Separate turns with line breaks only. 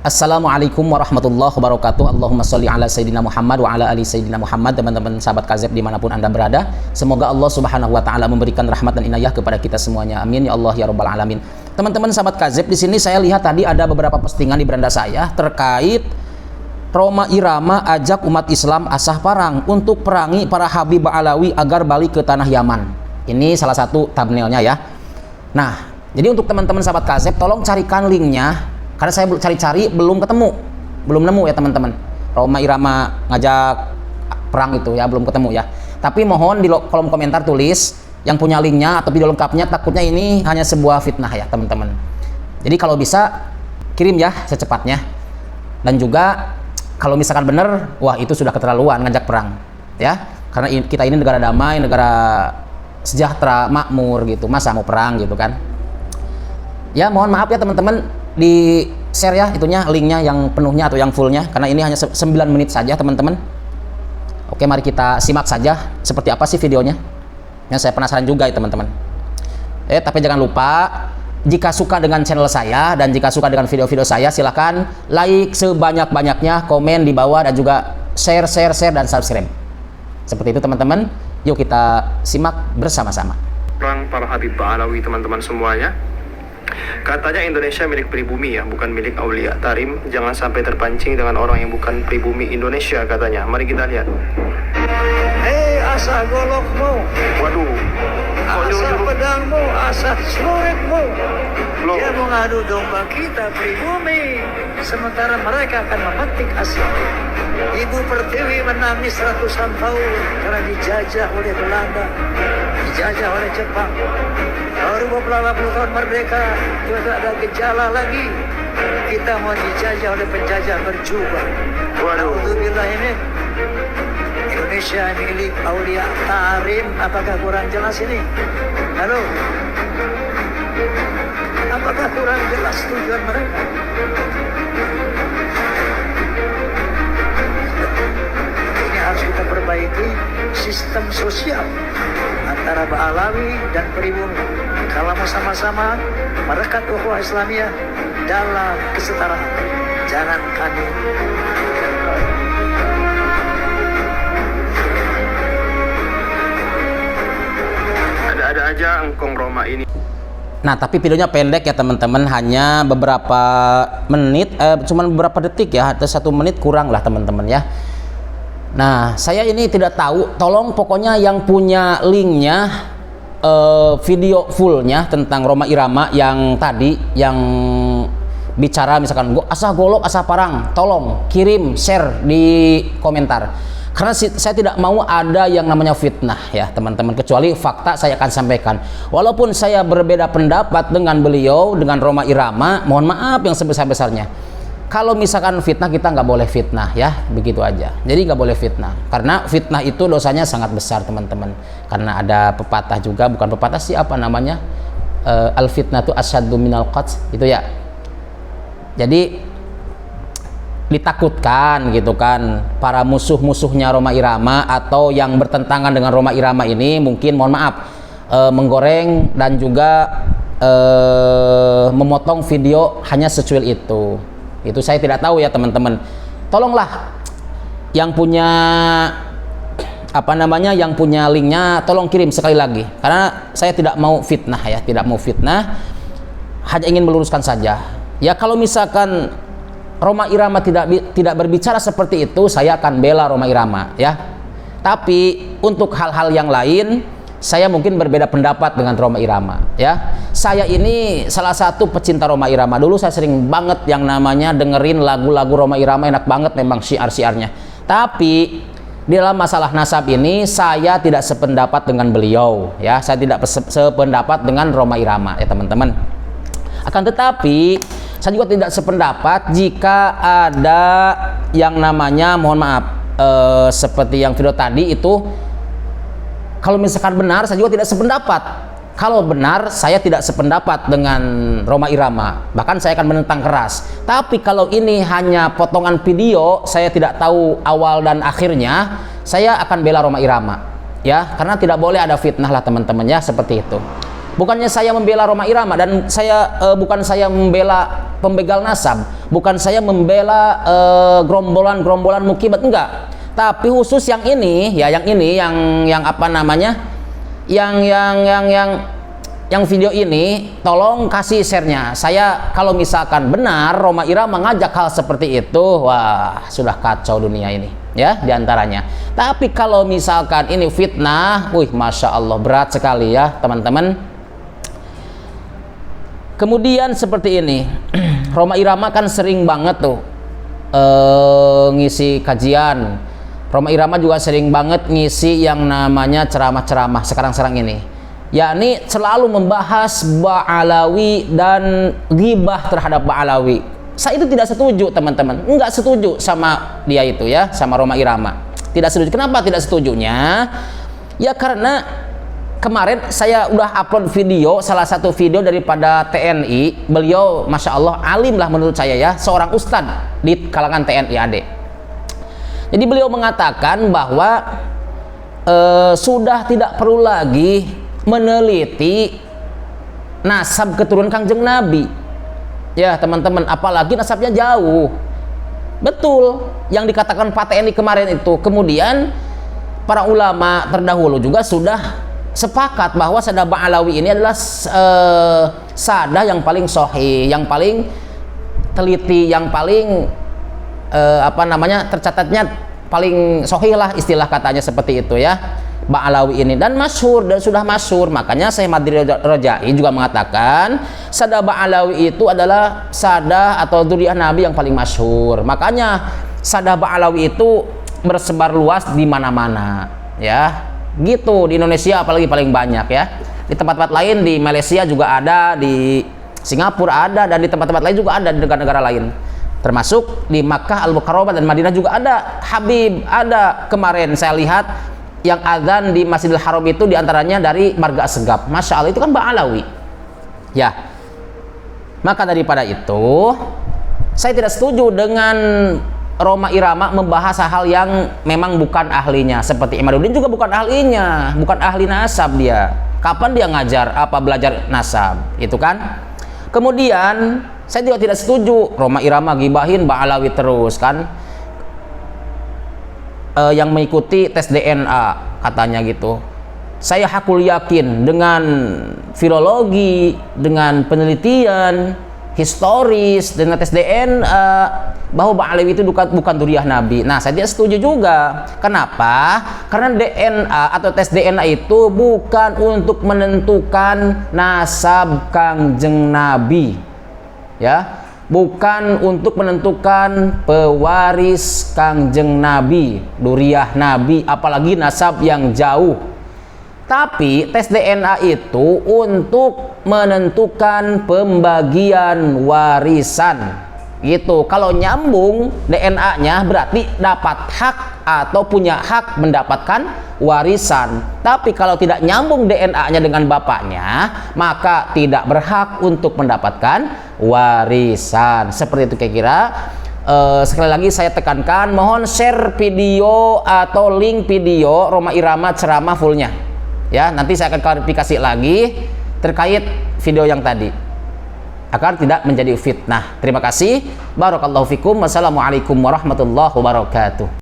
Assalamualaikum warahmatullahi wabarakatuh. Allahumma sholli ala Sayyidina Muhammad wa ala ali Sayyidina Muhammad. Teman-teman sahabat KAZEB dimanapun Anda berada, semoga Allah subhanahu wa ta'ala memberikan rahmat dan inayah kepada kita semuanya. Amin ya Allah ya rabbal alamin. Teman-teman sahabat KAZEB, di sini saya lihat tadi ada beberapa postingan di beranda saya terkait Rhoma Irama ajak umat Islam asah parang untuk perangi para Habib Alawi agar balik ke tanah Yaman. Ini salah satu thumbnailnya ya. Nah, jadi untuk teman-teman sahabat KAZEB, tolong carikan linknya. Karena saya cari-cari belum nemu ya teman-teman. Rhoma Irama ngajak perang itu ya, belum ketemu ya. Tapi mohon di kolom komentar tulis yang punya linknya atau video lengkapnya, takutnya ini hanya sebuah fitnah ya teman-teman. Jadi kalau bisa kirim ya secepatnya. Dan juga kalau misalkan benar, wah itu sudah keterlaluan ngajak perang ya. Karena kita ini negara damai, negara sejahtera, makmur gitu. Masa mau perang gitu kan? Ya mohon maaf ya teman-teman, di share ya itunya, linknya yang penuhnya atau yang fullnya, karena ini hanya 9 menit saja teman-teman. Oke, mari kita simak saja seperti apa sih videonya. Yang saya penasaran juga ya teman-teman. Tapi jangan lupa, jika suka dengan channel saya dan jika suka dengan video-video saya, silahkan like sebanyak-banyaknya, komen di bawah, dan juga share dan subscribe. Seperti itu teman-teman. Yuk kita simak bersama-sama.
Perang para Habib Alawi teman-teman semuanya. Katanya Indonesia milik pribumi ya, bukan milik Aulia Tarim. Jangan sampai terpancing dengan orang yang bukan pribumi Indonesia katanya. Mari kita lihat.
Hei asa golokmu,
Waduh,
asa pedangmu, asa celuritmu.
Loh.
Dia mengadu domba kita pribumi, sementara mereka akan memetik hasil. Ibu Pertiwi menangis ratusan tahun karena dijajah oleh Belanda, dijajah oleh Jepang. Baru beberapa puluh tahun merdeka, tidak ada gejala lagi. Kita mau dijajah oleh penjajah berjubah.
Waduh.
Alhamdulillah ini Indonesia milik Aulia Tarim. Apakah kurang jelas ini? Halo? Apakah kurang jelas tujuan mereka? Ini harus kita perbaiki sistem sosial antara Ba'alawi dan pribumi. Kalau mau sama-sama merekat ukhuwah Islamiyah dalam kesetaraan, jangan kandung.
Ada-ada aja engkong Rhoma ini.
Nah, tapi videonya pendek ya teman-teman, hanya beberapa menit, cuman beberapa detik ya, atau 1 menit kurang lah teman-teman ya. Nah, saya ini tidak tahu, tolong pokoknya yang punya linknya, video fullnya tentang Rhoma Irama yang tadi, yang bicara misalkan asah golok, asah parang, tolong kirim, share di komentar. Karena saya tidak mau ada yang namanya fitnah ya teman-teman, kecuali fakta saya akan sampaikan. Walaupun saya berbeda pendapat dengan beliau, dengan Rhoma Irama, mohon maaf yang sebesar-besarnya. Kalau misalkan fitnah, kita nggak boleh fitnah ya, begitu aja. Jadi nggak boleh fitnah, karena fitnah itu dosanya sangat besar teman-teman. Karena ada pepatah juga, bukan pepatah sih, apa namanya, al fitnah itu asyaddu minal qatl, itu ya. Jadi ditakutkan gitu kan, para musuh-musuhnya Rhoma Irama atau yang bertentangan dengan Rhoma Irama ini mungkin, mohon maaf, menggoreng dan juga memotong video hanya secuil itu. Itu saya tidak tahu ya teman-teman. Tolonglah yang punya apa namanya, yang punya linknya, tolong kirim sekali lagi, karena saya tidak mau fitnah ya, tidak mau fitnah, hanya ingin meluruskan saja ya. Kalau misalkan Rhoma Irama tidak berbicara seperti itu, saya akan bela Rhoma Irama ya. Tapi untuk hal-hal yang lain, saya mungkin berbeda pendapat dengan Rhoma Irama ya. Saya ini salah satu pecinta Rhoma Irama. Dulu saya sering banget yang namanya dengerin lagu-lagu Rhoma Irama, enak banget memang syiar-syiarnya. Tapi di dalam masalah nasab ini saya tidak sependapat dengan beliau ya. Saya tidak sependapat dengan Rhoma Irama ya teman-teman. Akan tetapi saya juga tidak sependapat jika ada yang namanya, mohon maaf, seperti yang video tadi itu, kalau misalkan benar, saya juga tidak sependapat. Kalau benar, saya tidak sependapat dengan Rhoma Irama, bahkan saya akan menentang keras. Tapi kalau ini hanya potongan video, saya tidak tahu awal dan akhirnya, saya akan bela Rhoma Irama ya, karena tidak boleh ada fitnah lah teman-teman ya, seperti itu. Bukannya saya membela Rhoma Irama dan bukan saya membela pembegal nasab, bukan saya membela gerombolan-gerombolan mukibat, enggak. Tapi khusus yang ini ya, yang apa namanya? Yang video ini tolong kasih share-nya. Saya kalau misalkan benar Rhoma Irama mengajak hal seperti itu, wah, sudah kacau dunia ini ya, diantaranya. Tapi kalau misalkan ini fitnah, Masya Allah, berat sekali ya teman-teman. Kemudian seperti ini, Rhoma Irama kan sering banget tuh ngisi kajian. Rhoma Irama juga sering banget ngisi yang namanya ceramah-ceramah sekarang ini, yakni selalu membahas Ba'alawi dan ghibah terhadap Ba'alawi. Saya itu tidak setuju teman-teman, enggak setuju sama dia itu ya, sama Rhoma Irama. Tidak setuju. Kenapa tidak setujunya? Ya karena kemarin saya udah upload video, salah satu video daripada TNI. Beliau Masya Allah alim lah menurut saya ya, seorang ustadz di kalangan TNI AD. Jadi beliau mengatakan bahwa sudah tidak perlu lagi meneliti nasab keturunan Kangjeng Nabi ya teman-teman, apalagi nasabnya jauh. Betul yang dikatakan Pak TNI kemarin itu. Kemudian para ulama terdahulu juga sudah sepakat bahwa sadah Ba'alawi ini adalah sadah yang paling sahih, yang paling teliti, yang paling tercatatnya paling sahih lah, istilah katanya seperti itu ya, Ba'alawi ini, dan masyhur, dan sudah masyhur. Makanya Syekh Madri Rajai juga mengatakan sadah Ba'alawi itu adalah sadah atau dzurriyyah Nabi yang paling masyhur. Makanya sadah Ba'alawi itu bersebar luas di mana-mana ya. Gitu di Indonesia apalagi paling banyak ya. Di tempat-tempat lain, di Malaysia juga ada, di Singapura ada, dan di tempat-tempat lain juga ada, di negara-negara lain. Termasuk di Makkah Al-Mukarramah dan Madinah juga ada. Habib ada. Kemarin saya lihat yang azan di Masjidil Haram itu diantaranya dari Marga Segap. Masya Allah, itu kan Ba'alawi ya. Maka daripada itu saya tidak setuju dengan Rhoma Irama membahas hal yang memang bukan ahlinya. Seperti Imaduddin juga bukan ahlinya, bukan ahli nasab dia. Kapan dia belajar nasab, itu kan? Kemudian saya juga tidak setuju Rhoma Irama gibahin Ba'alawi terus kan, yang mengikuti tes DNA katanya gitu. Saya hakul yakin dengan filologi, dengan penelitian historis, dengan tes DNA bahwa Ba'alawi itu bukan dzurriyyah Nabi. Nah, saya tidak setuju juga. Kenapa? Karena DNA atau tes DNA itu bukan untuk menentukan nasab Kangjeng Nabi. Ya, bukan untuk menentukan pewaris Kangjeng Nabi, dzurriyyah Nabi, apalagi nasab yang jauh. Tapi tes DNA itu untuk menentukan pembagian warisan. Gitu. Kalau nyambung DNA-nya berarti dapat hak atau punya hak mendapatkan warisan. Tapi kalau tidak nyambung DNA-nya dengan bapaknya, maka tidak berhak untuk mendapatkan warisan. Seperti itu kira-kira. Sekali lagi saya tekankan, mohon share video atau link video Rhoma Irama ceramah fullnya. Ya, nanti saya akan klarifikasi lagi terkait video yang tadi, agar tidak menjadi fitnah. Terima kasih. Barakallahu fikum. Wassalamualaikum warahmatullahi wabarakatuh.